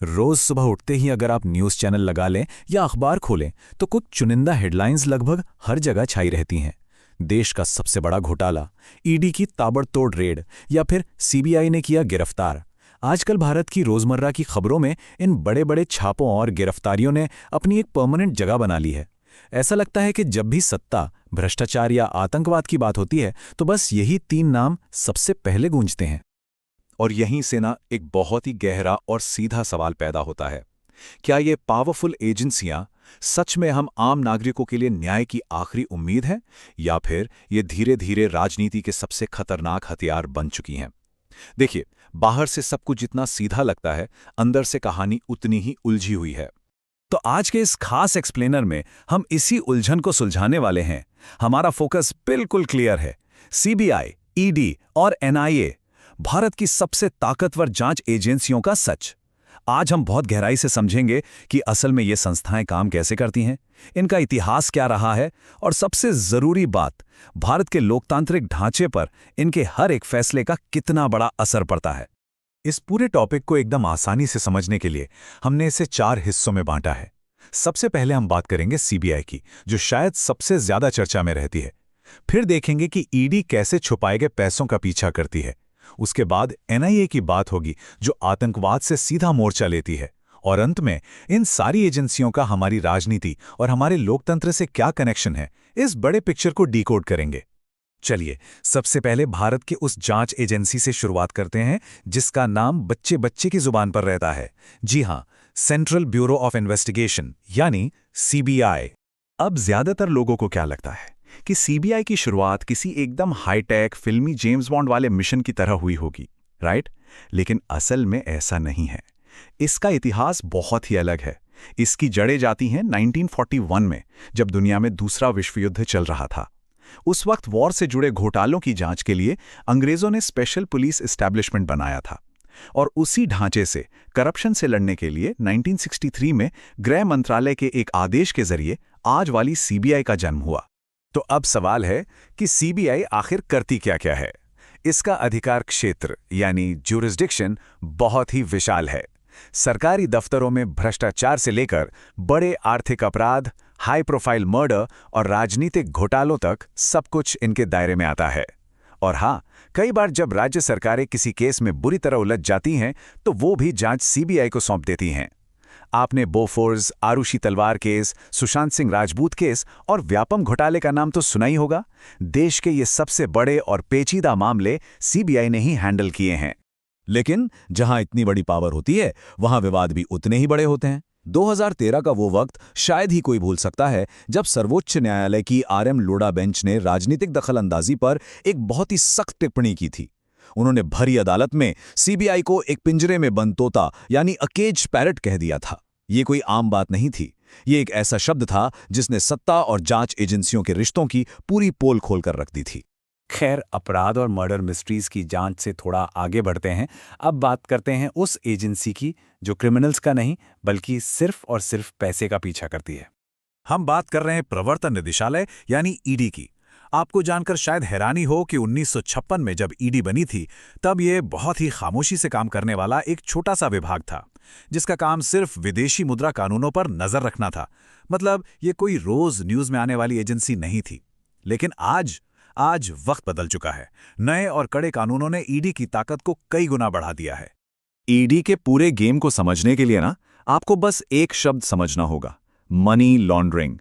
रोज सुबह उठते ही अगर आप न्यूज़ चैनल लगा लें या अखबार खोलें तो कुछ चुनिंदा हेडलाइंस लगभग हर जगह छाई रहती हैं। देश का सबसे बड़ा घोटाला, ईडी की ताबड़तोड़ रेड या फिर सीबीआई ने किया गिरफ्तार। आजकल भारत की रोजमर्रा की खबरों में इन बड़े बड़े छापों और गिरफ्तारियों ने अपनी एक परमानेंट जगह बना ली है। ऐसा लगता है कि जब भी सत्ता, भ्रष्टाचार या आतंकवाद की बात होती है तो बस यही तीन नाम सबसे पहले गूंजते हैं। और यहीं से ना एक बहुत ही गहरा और सीधा सवाल पैदा होता है। क्या ये पावरफुल एजेंसियां सच में हम आम नागरिकों के लिए न्याय की आखिरी उम्मीद है, या फिर ये धीरे धीरे राजनीति के सबसे खतरनाक हथियार बन चुकी हैं? देखिए, बाहर से सब कुछ जितना सीधा लगता है, अंदर से कहानी उतनी ही उलझी हुई है। तो आज के इस खास एक्सप्लेनर में हम इसी उलझन को सुलझाने वाले हैं। हमारा फोकस बिल्कुल क्लियर है। सीबीआई, ईडी और एनआईए, भारत की सबसे ताकतवर जांच एजेंसियों का सच। आज हम बहुत गहराई से समझेंगे कि असल में ये संस्थाएं काम कैसे करती हैं, इनका इतिहास क्या रहा है और सबसे जरूरी बात, भारत के लोकतांत्रिक ढांचे पर इनके हर एक फैसले का कितना बड़ा असर पड़ता है। इस पूरे टॉपिक को एकदम आसानी से समझने के लिए हमने इसे 4 हिस्सों में बांटा है। सबसे पहले हम बात करेंगे सीबीआई की, जो शायद सबसे ज्यादा चर्चा में रहती है। फिर देखेंगे कि ईडी कैसे छुपाए गए पैसों का पीछा करती है। उसके बाद एनआईए की बात होगी, जो आतंकवाद से सीधा मोर्चा लेती है। और अंत में इन सारी एजेंसियों का हमारी राजनीति और हमारे लोकतंत्र से क्या कनेक्शन है, इस बड़े पिक्चर को डीकोड करेंगे। चलिए, सबसे पहले भारत के उस जांच एजेंसी से शुरुआत करते हैं जिसका नाम बच्चे बच्चे की जुबान पर रहता है। जी हां, सेंट्रल ब्यूरो ऑफ इन्वेस्टिगेशन यानी सीबीआई। अब ज्यादातर लोगों को क्या लगता है कि सीबीआई की शुरुआत किसी एकदम हाईटेक फिल्मी जेम्स बॉन्ड वाले मिशन की तरह हुई होगी, राइट? लेकिन असल में ऐसा नहीं है। इसका इतिहास बहुत ही अलग है। इसकी जड़ें जाती हैं 1941 में, जब दुनिया में दूसरा विश्व युद्ध चल रहा था। उस वक्त वॉर से जुड़े घोटालों की जांच के लिए अंग्रेजों ने स्पेशल पुलिस एस्टैब्लिशमेंट बनाया था। और उसी ढांचे से करप्शन से लड़ने के लिए 1963 में गृह मंत्रालय के एक आदेश के जरिए आज वाली सीबीआई का जन्म हुआ। तो अब सवाल है कि सीबीआई आखिर करती क्या-क्या है? इसका अधिकार क्षेत्र यानी ज्यूरिसडिक्शन बहुत ही विशाल है। सरकारी दफ्तरों में भ्रष्टाचार से लेकर बड़े आर्थिक अपराध, हाई प्रोफाइल मर्डर और राजनीतिक घोटालों तक सब कुछ इनके दायरे में आता है। और हाँ, कई बार जब राज्य सरकारें किसी केस में बुरी तरह उलझ जाती हैं तो वो भी जांच सीबीआई को सौंप देती हैं। आपने बोफोर्स, आरुषि तलवार केस, सुशांत सिंह राजपूत केस और व्यापम घोटाले का नाम तो सुना ही होगा। देश के ये सबसे बड़े और पेचीदा मामले सीबीआई ने ही हैंडल किए हैं। लेकिन जहां इतनी बड़ी पावर होती है, वहां विवाद भी उतने ही बड़े होते हैं। 2013 का वो वक्त शायद ही कोई भूल सकता है जब सर्वोच्च न्यायालय की आरएम लोढ़ा बेंच ने राजनीतिक दखलंदाजी पर एक बहुत ही सख्त टिप्पणी की थी। उन्होंने भरी अदालत में सीबीआई को एक पिंजरे में बंद तोता यानी अ केज पैरट कह दिया था। ये कोई आम बात नहीं थी। ये एक ऐसा शब्द था जिसने सत्ता और जांच एजेंसियों के रिश्तों की पूरी पोल खोलकर रख दी थी। खैर, अपराध और मर्डर मिस्ट्रीज की जांच से थोड़ा आगे बढ़ते हैं। अब बात करते हैं उस एजेंसी की जो क्रिमिनल्स का नहीं बल्कि सिर्फ और सिर्फ पैसे का पीछा करती है। हम बात कर रहे हैं प्रवर्तन निदेशालय यानी ईडी की। आपको जानकर शायद हैरानी हो कि 1956 में जब ईडी बनी थी, तब ये बहुत ही खामोशी से काम करने वाला एक छोटा सा विभाग था, जिसका काम सिर्फ विदेशी मुद्रा कानूनों पर नजर रखना था। मतलब ये कोई रोज न्यूज में आने वाली एजेंसी नहीं थी। लेकिन आज वक्त बदल चुका है। नए और कड़े कानूनों ने ईडी की ताकत को कई गुना बढ़ा दिया है। ईडी के पूरे गेम को समझने के लिए ना, आपको बस एक शब्द समझना होगा, मनी लॉन्ड्रिंग।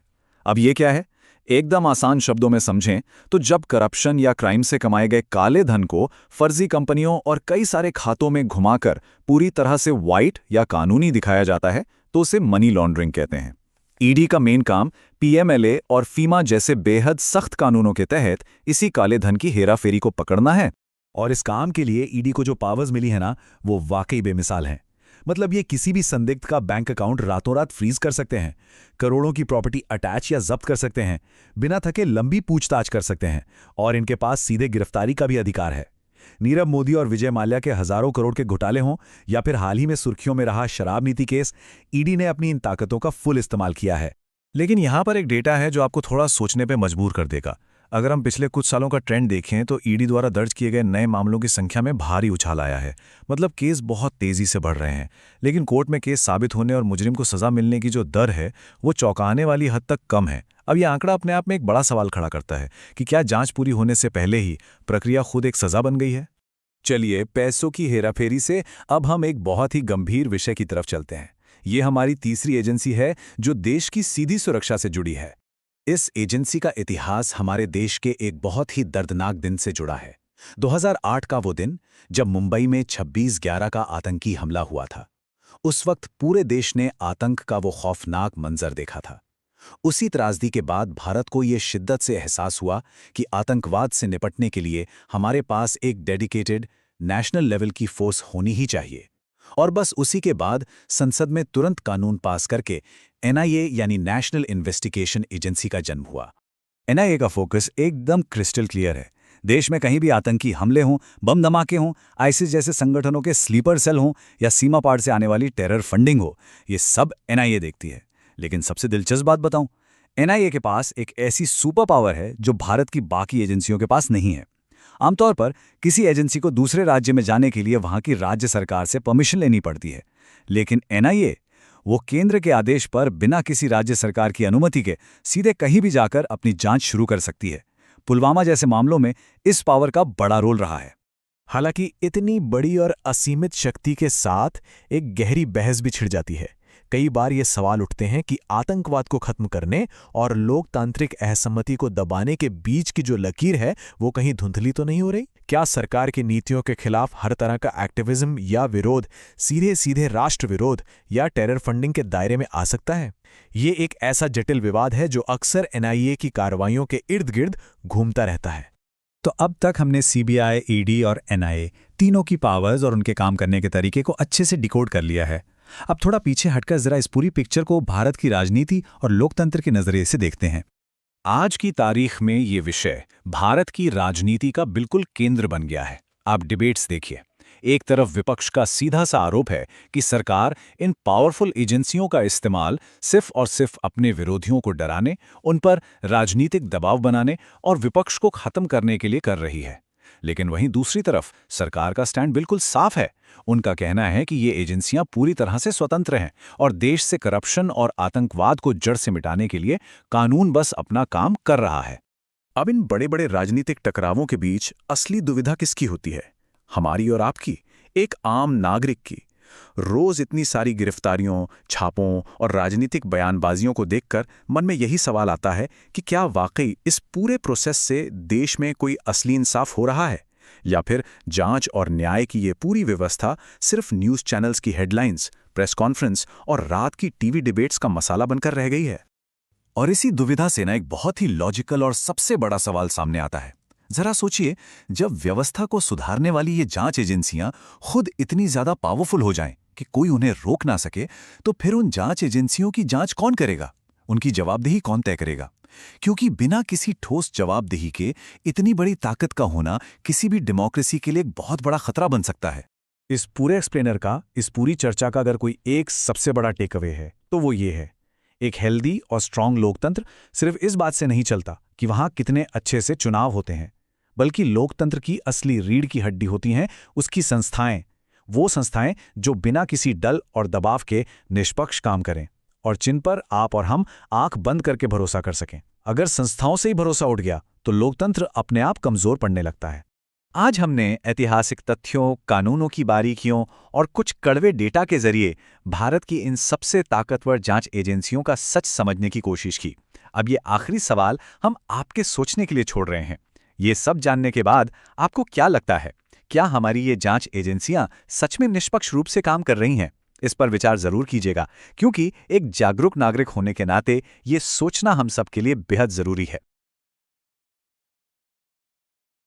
अब ये क्या है? एकदम आसान शब्दों में समझें तो जब करप्शन या क्राइम से कमाए गए काले धन को फर्जी कंपनियों और कई सारे खातों में घुमाकर पूरी तरह से व्हाइट या कानूनी दिखाया जाता है, तो उसे मनी लॉन्ड्रिंग कहते हैं। ईडी का मेन काम पीएमएलए और फीमा जैसे बेहद सख्त कानूनों के तहत इसी काले धन की हेराफेरी को पकड़ना है। और इस काम के लिए ईडी को जो पावर्स मिली है ना, वो वाकई बेमिसाल हैं। मतलब ये किसी भी संदिग्ध का बैंक अकाउंट रातों रात फ्रीज कर सकते हैं, करोड़ों की प्रॉपर्टी अटैच या जब्त कर सकते हैं, बिना थके लंबी पूछताछ कर सकते हैं, और इनके पास सीधे गिरफ्तारी का भी अधिकार है। नीरव मोदी और विजय माल्या के हजारों करोड़ के घोटाले हों या फिर हाल ही में सुर्खियों में रहा शराब नीति केस, ईडी ने अपनी इन ताकतों का फुल इस्तेमाल किया है। लेकिन यहां पर एक डेटा है जो आपको थोड़ा सोचने पे मजबूर कर देगा। अगर हम पिछले कुछ सालों का ट्रेंड देखें तो ईडी द्वारा दर्ज किए गए नए मामलों की संख्या में भारी उछाल आया है। मतलब केस बहुत तेजी से बढ़ रहे हैं, लेकिन कोर्ट में केस साबित होने और मुजरिम को सजा मिलने की जो दर है वो चौंकाने वाली हद तक कम है। अब यह आंकड़ा अपने आप में एक बड़ा सवाल खड़ा करता है कि क्या जांच पूरी होने से पहले ही प्रक्रिया खुद एक सजा बन गई है। चलिए, पैसों की हेराफेरी से अब हम एक बहुत ही गंभीर विषय की तरफ चलते हैं। ये हमारी तीसरी एजेंसी है जो देश की सीधी सुरक्षा से जुड़ी है। इस एजेंसी का इतिहास हमारे देश के एक बहुत ही दर्दनाक दिन से जुड़ा है। 2008 का वो दिन जब मुंबई में 26/11 का आतंकी हमला हुआ था। उस वक्त पूरे देश ने आतंक का वो खौफनाक मंजर देखा था। उसी त्रासदी के बाद भारत को ये शिद्दत से एहसास हुआ कि आतंकवाद से निपटने के लिए हमारे पास एक डेडिकेटेड नेशनल लेवल की फोर्स होनी ही चाहिए। और बस उसी के बाद संसद में तुरंत कानून पास करके एनआईए यानी नेशनल इन्वेस्टिगेशन एजेंसी का जन्म हुआ। एनआईए का फोकस एकदम क्रिस्टल क्लियर है। देश में कहीं भी आतंकी हमले हों, बम धमाके हों, आईसिस जैसे संगठनों के स्लीपर सेल हों या सीमा पार से आने वाली टेरर फंडिंग हो, ये सब एनआईए देखती है। लेकिन सबसे दिलचस्प बात बताऊं, एनआईए के पास एक ऐसी सुपर पावर है जो भारत की बाकी एजेंसियों के पास नहीं है। आमतौर पर किसी एजेंसी को दूसरे राज्य में जाने के लिए वहां की राज्य सरकार से परमिशन लेनी पड़ती है, लेकिन एनआईए वो केंद्र के आदेश पर बिना किसी राज्य सरकार की अनुमति के सीधे कहीं भी जाकर अपनी जांच शुरू कर सकती है। पुलवामा जैसे मामलों में इस पावर का बड़ा रोल रहा है। हालांकि इतनी बड़ी और असीमित शक्ति के साथ एक गहरी बहस भी छिड़ जाती है। कई बार ये सवाल उठते हैं कि आतंकवाद को खत्म करने और लोकतांत्रिक असहमति को दबाने के बीच की जो लकीर है वो कहीं धुंधली तो नहीं हो रही? क्या सरकार की नीतियों के खिलाफ हर तरह का एक्टिविज्म या विरोध सीधे सीधे राष्ट्र विरोध या टेरर फंडिंग के दायरे में आ सकता है? ये एक ऐसा जटिल विवाद है जो अक्सर एनआईए की कार्रवाइयों के इर्द गिर्द घूमता रहता है। तो अब तक हमने सीबीआई, ईडी और एनआईए तीनों की पावर्स और उनके काम करने के तरीके को अच्छे से डिकोड कर लिया है। अब थोड़ा पीछे हटकर जरा इस पूरी पिक्चर को भारत की राजनीति और लोकतंत्र के नजरिए से देखते हैं। आज की तारीख में ये विषय भारत की राजनीति का बिल्कुल केंद्र बन गया है। आप डिबेट्स देखिए। एक तरफ विपक्ष का सीधा सा आरोप है कि सरकार इन पावरफुल एजेंसियों का इस्तेमाल सिर्फ और सिर्फ अपने विरोधियों को डराने, उन पर राजनीतिक दबाव बनाने और विपक्ष को खत्म करने के लिए कर रही है। लेकिन वहीं दूसरी तरफ सरकार का स्टैंड बिल्कुल साफ है। उनका कहना है कि ये एजेंसियां पूरी तरह से स्वतंत्र हैं और देश से करप्शन और आतंकवाद को जड़ से मिटाने के लिए कानून बस अपना काम कर रहा है। अब इन बड़े बड़े राजनीतिक टकरावों के बीच असली दुविधा किसकी होती है? हमारी और आपकी, एक आम नागरिक की। रोज इतनी सारी गिरफ्तारियों, छापों और राजनीतिक बयानबाजियों को देखकर मन में यही सवाल आता है कि क्या वाकई इस पूरे प्रोसेस से देश में कोई असली इंसाफ हो रहा है, या फिर जांच और न्याय की ये पूरी व्यवस्था सिर्फ न्यूज़ चैनल्स की हेडलाइंस, प्रेस कॉन्फ्रेंस और रात की टीवी डिबेट्स का मसाला बनकर रह गई है। और इसी दुविधा से एक बहुत ही लॉजिकल और सबसे बड़ा सवाल सामने आता है। जरा सोचिए, जब व्यवस्था को सुधारने वाली ये जांच एजेंसियां खुद इतनी ज्यादा पावरफुल हो जाएं कि कोई उन्हें रोक ना सके, तो फिर उन जांच एजेंसियों की जांच कौन करेगा? उनकी जवाबदेही कौन तय करेगा? क्योंकि बिना किसी ठोस जवाबदेही के इतनी बड़ी ताकत का होना किसी भी डेमोक्रेसी के लिए एक बहुत बड़ा खतरा बन सकता है। इस पूरे एक्सप्लेनर का, इस पूरी चर्चा का अगर कोई एक सबसे बड़ा टेक अवे है तो वो ये है, एक हेल्दी और स्ट्रांग लोकतंत्र सिर्फ इस बात से नहीं चलता कि वहां कितने अच्छे से चुनाव होते हैं, बल्कि लोकतंत्र की असली रीढ़ की हड्डी होती हैं उसकी संस्थाएं। वो संस्थाएं जो बिना किसी डल और दबाव के निष्पक्ष काम करें और जिन पर आप और हम आंख बंद करके भरोसा कर सकें। अगर संस्थाओं से ही भरोसा उठ गया तो लोकतंत्र अपने आप कमजोर पड़ने लगता है। आज हमने ऐतिहासिक तथ्यों, कानूनों की बारीकियों और कुछ कड़वे डेटा के जरिए भारत की इन सबसे ताकतवर जांच एजेंसियों का सच समझने की कोशिश की। अब ये आखिरी सवाल हम आपके सोचने के लिए छोड़ रहे हैं। ये सब जानने के बाद आपको क्या लगता है, क्या हमारी ये जांच एजेंसियां सच में निष्पक्ष रूप से काम कर रही हैं? इस पर विचार जरूर कीजिएगा, क्योंकि एक जागरूक नागरिक होने के नाते ये सोचना हम सब के लिए बेहद जरूरी है।